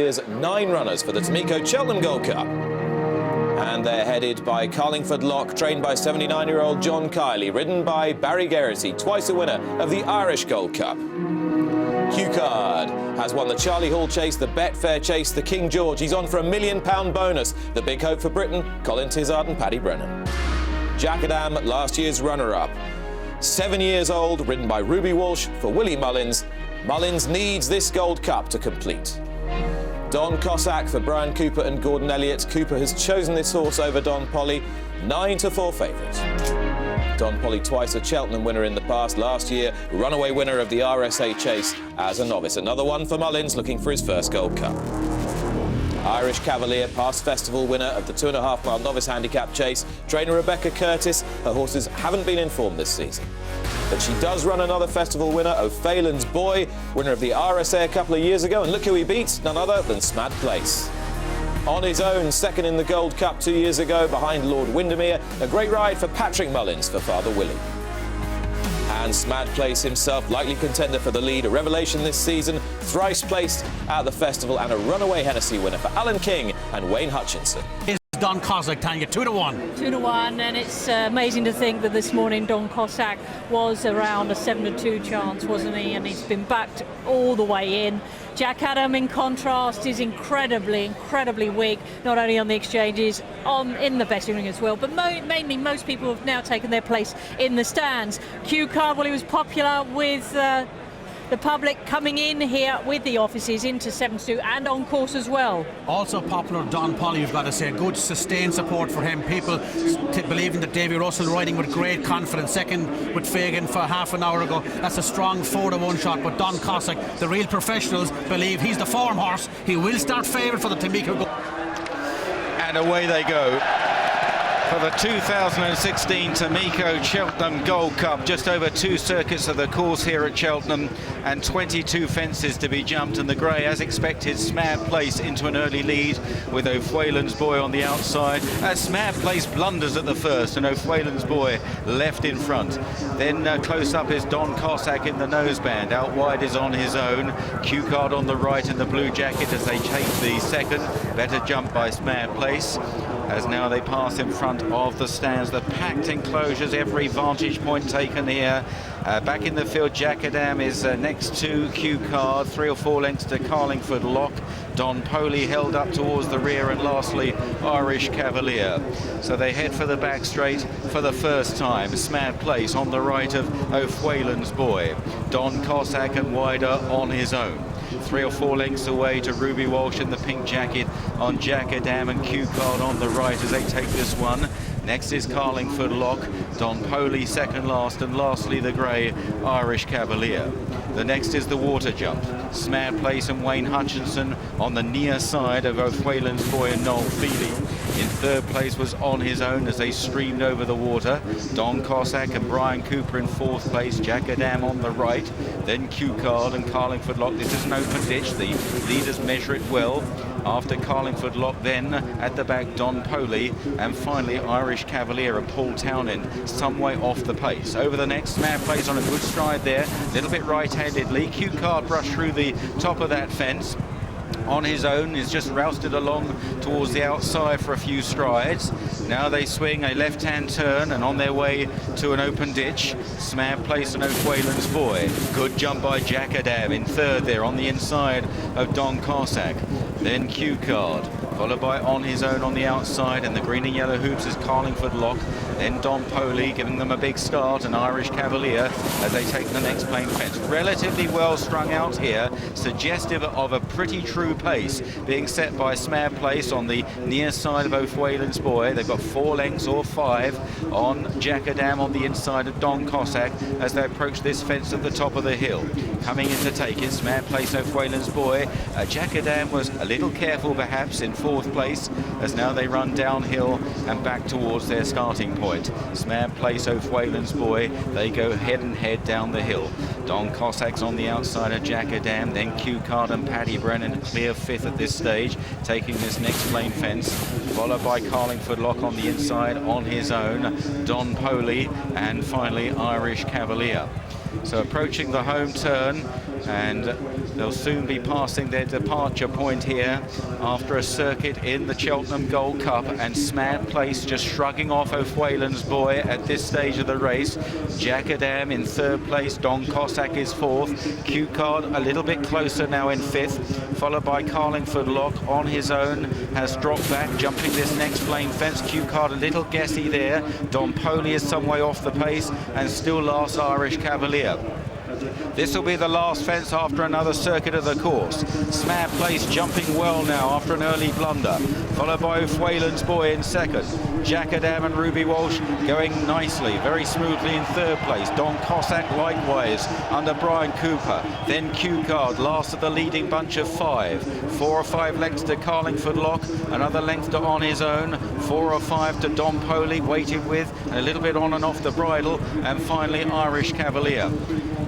Here's 9 runners for the Timico Cheltenham Gold Cup. And they're headed by Carlingford Lock, trained by 79-year-old John Kiley, ridden by Barry Geraghty, twice a winner of the Irish Gold Cup. Q-Card has won the Charlie Hall Chase, the Betfair Chase, the King George. He's on for £1 million bonus. The big hope for Britain, Colin Tizard and Paddy Brennan. Cheltenham, last year's runner-up. 7 years old, ridden by Ruby Walsh for Willie Mullins. Mullins needs this Gold Cup to complete. Don Cossack for Brian Cooper and Gordon Elliott. Cooper has chosen this horse over Don Polly, 9-4 favourite. Don Polly twice a Cheltenham winner in the past. Last year, runaway winner of the RSA Chase as a novice. Another one for Mullins, looking for his first Gold Cup. Irish Cavalier, past festival winner of the 2.5 mile novice handicap chase. Trainer Rebecca Curtis. Her horses haven't been informed this season, but she does run another festival winner, O'Phelan's Boy, winner of the RSA a couple of years ago, and look who he beats, none other than Smad Place. On his own, second in the Gold Cup 2 years ago, behind Lord Windermere. A great ride for Patrick Mullins for Father Willie. And Smad Place himself, likely contender for the lead, a revelation this season, thrice placed at the festival, and a runaway Hennessy winner for Alan King and Wayne Hutchinson. Don Cossack, Tanya, 2-1. 2-1, and it's amazing to think that this morning Don Cossack was around a 7-2 chance, wasn't he? And he's been backed all the way in. Jack Adam, in contrast, is incredibly weak, not only on the exchanges, in the betting ring as well, but mainly most people have now taken their place in the stands. Q-Card, well, he was popular with the public coming in here with the offices into 7-2 and on course as well. Also popular, Don Polly, you've got to say, good sustained support for him. People believing that Davy Russell riding with great confidence, second with Fagan for half an hour ago. That's a strong 4-1 shot, but Don Cossack, the real professionals, believe he's the form horse. He will start favourite for the Timico. And away they go for the 2016 Timico Cheltenham Gold Cup. Just over 2 circuits of the course here at Cheltenham and 22 fences to be jumped, and the grey, as expected, Smad Place into an early lead with O'Phelan's Boy on the outside. Smad Place blunders at the first and O'Phelan's Boy left in front. Then close up is Don Cossack in the noseband. Out wide is On His Own. Q-Card on the right in the blue jacket as they take the second. Better jump by Smad Place, as now they pass in front of the stands. The packed enclosures, every vantage point taken here. Back in the field, Jack Adam is next to Q-Card, 3 or 4 lengths to Carlingford Lock. Don Polly held up towards the rear, and lastly Irish Cavalier. So they head for the back straight for the first time. Smad Place on the right of O'Phelan's Boy. Don Cossack and wider On His Own. 3 or 4 lengths away to Ruby Walsh in the pink jacket on Jack Adam, and Q-Card on the right as they take this one. Next is Carlingford Lock, Don Polly second last, and lastly the grey Irish Cavalier. The next is the water jump. Smad Place and Wayne Hutchinson on the near side of O'Phelan's Boy and Noel Feely. In third place was On His Own as they streamed over the water. Don Cossack and Brian Cooper in fourth place. Jack Adam on the right. Then Q-Card and Carlingford Lock. This is an open ditch. The leaders measure it well. After Carlingford Lock, then at the back Don Polly, and finally Irish Cavalier and Paul Townend some way off the pace. Over the next, Smad Place on a good stride there, a little bit right-handedly. Q-Card brushed through the top of that fence. On His Own is just rousted along towards the outside for a few strides. Now they swing a left-hand turn and on their way to an open ditch. Smad Place and O'Phelan's Boy. Good jump by Jack Adam in third there on the inside of Don Cossack. Then Q-Card, followed by On His Own on the outside, and the green and yellow hoops is Carlingford Lock. Then Don Polly giving them a big start, and Irish Cavalier as they take the next plain fence. Relatively well strung out here, suggestive of a pretty true pace being set by Smad Place on the near side of O'Phelan's Boy. They've got 4 lengths or 5 on Jack Adam on the inside of Don Cossack as they approach this fence at the top of the hill. Coming in to take it, Smad Place, O'Phelan's Boy. Jack Adam was a little careful perhaps in fourth place as now they run downhill and back towards their starting point. Smad Place, O'Phelan's Boy, they go head and head down the hill. Don Cossack's on the outside of Jack Adam, then Q-Card and Paddy Brennan clear fifth at this stage, taking this next plain fence, followed by Carlingford Lock on the inside, On His Own, Don Polly, and finally Irish Cavalier. So approaching the home turn, and they'll soon be passing their departure point here after a circuit in the Cheltenham Gold Cup, and Smad Place just shrugging off O'Whalen's Boy at this stage of the race. Jack Adam in third place, Don Cossack is fourth, Q-Card a little bit closer now in fifth, followed by Carlingford Lock on his own, has dropped back, jumping this next flame fence. Q-Card a little guessy there, Don Poli is some way off the pace, and still last Irish Cavalier. This will be the last fence after another circuit of the course. Smad Place jumping well now after an early blunder, followed by O'Whalen's Boy in second. Jack Adam and Ruby Walsh going nicely, very smoothly in third place. Don Cossack likewise under Brian Cooper. Then Q-Card last of the leading bunch of five. 4 or 5 lengths to Carlingford Lock, another length to On His Own, 4 or 5 to Don Poli, waited with, and a little bit on and off the bridle, and finally Irish Cavalier.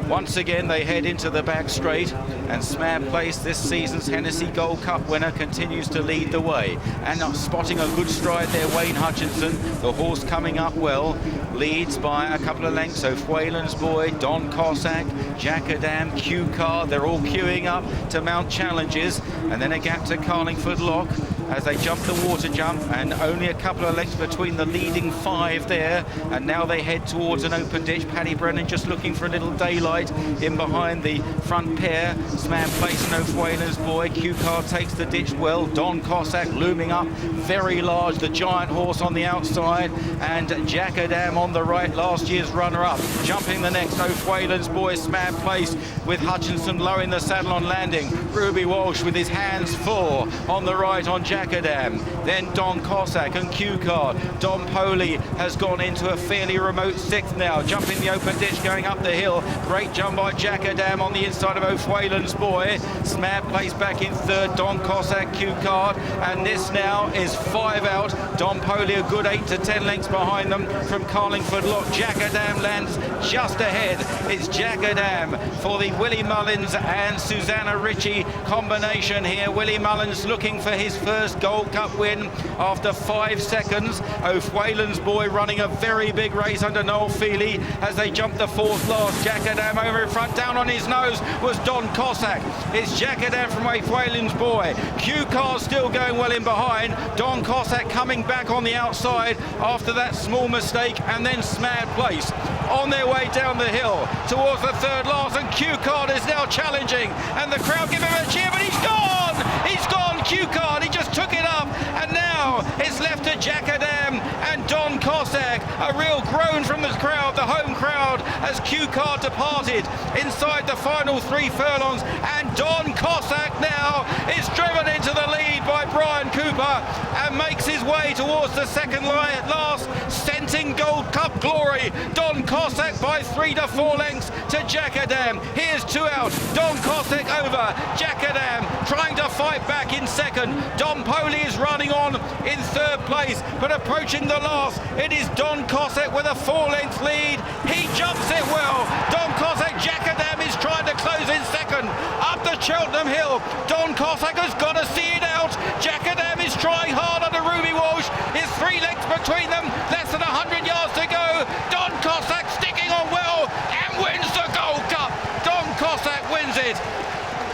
Once again, they head into the back straight, and Smad Place, this season's Hennessy Gold Cup winner, continues to lead the way. And spotting a good stride there, Wayne Hutchinson, the horse coming up well, leads by a couple of lengths. O'Whalen's Boy, Don Cossack, Jack Adam, Q-Card, they're all queuing up to mount challenges. And then a gap to Carlingford Lock as they jump the water jump, and only a couple of lengths between the leading 5 there. And now they head towards an open ditch. Paddy Brennan just looking for a little daylight in behind the front pair. Smad Place and O'Whalen's Boy. Q-Card takes the ditch well. Don Cossack looming up very large, the giant horse on the outside, and Jack Adam on the right, last year's runner-up. Jumping the next, O'Whalen's Boy, Smad Place, with Hutchinson low in the saddle on landing. Ruby Walsh with his hands full on the right on Jack Adam. Then Don Cossack and Q-Card. Don Poli has gone into a fairly remote 6th now, jumping the open ditch going up the hill. Great jump by Jack Adam on the inside of O'Whalen's Boy. Smad Place back in third, Don Cossack, Q-Card, and this now is 5 out. Don Poli a good 8 to 10 lengths behind them from Carlingford Lock. Jack Adam lands just ahead. It's Jack Adam for the Willie Mullins and Susanna Ritchie combination here. Willie Mullins looking for his first Gold Cup win after 5 seconds. O'Whalen's Boy running a very big race under Noel Feely as they jump the 4th last. Jack Adam over in front, down on his nose was Don Cossack. It's Jack Adam from O'Whalen's Boy. Q-Card still going well in behind. Don Cossack coming back on the outside after that small mistake, and then Smad Place on their way down the hill towards the 3rd last, and Q-Card is now challenging, and the crowd give him a cheer, but he's gone! He's gone, Q-Card, he just took it up, and now it's left to Jack Adam and Don Cossack. A real groan from the crowd, the home crowd, as Q-Card departed inside the final 3 furlongs, and Don Cossack now is driven into the lead by Brian Cooper and makes his way towards the 2nd last, scenting Gold Cup glory. Don Cossack by 3 to 4 lengths to Jack Adam. Here's 2 out. Don Cossack over. Jack Adam trying to fight back in 2nd. Don Poli is running on in 3rd place, but approaching the last, it is Don Cossack with a 4-length lead. He jumps it well. Don Cossack, Jack Adam is trying to close in 2nd. Up the Cheltenham Hill. Don Cossack has got to see it out. Jack Adam is trying hard under Ruby Walsh. It's 3 lengths between them. Less than 100 yards to go. Don Cossack sticking on well and wins the Gold Cup. Don Cossack wins it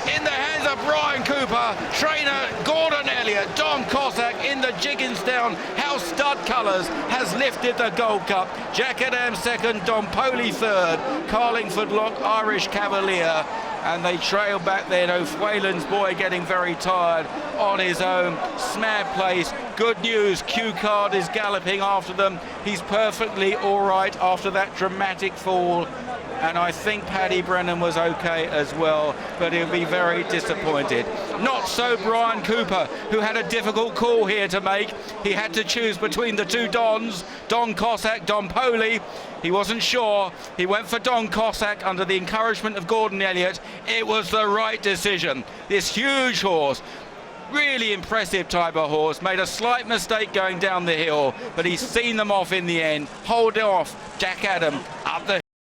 in the hands of Brian Cooper, trainer Gordon Elliott. Don Cossack in the Jigginsdown House Stud colours has lifted the Gold Cup. Jack Adam 2nd, Don Poli 3rd, Carlingford Lock, Irish Cavalier, and they trail back then. O'Whalen's Boy getting very tired on his own. Smad Place, good news, Q-Card is galloping after them. He's perfectly all right after that dramatic fall, and I think Paddy Brennan was okay as well, but he'll be very disappointed. Not so Brian Cooper, who had a difficult call here to make. He had to choose between the 2 Dons, Don Cossack, Don Poli. He wasn't sure. He went for Don Cossack under the encouragement of Gordon Elliott. It was the right decision. This huge horse, really impressive type of horse, made a slight mistake going down the hill, but he's seen them off in the end. Hold off Jack Adam up the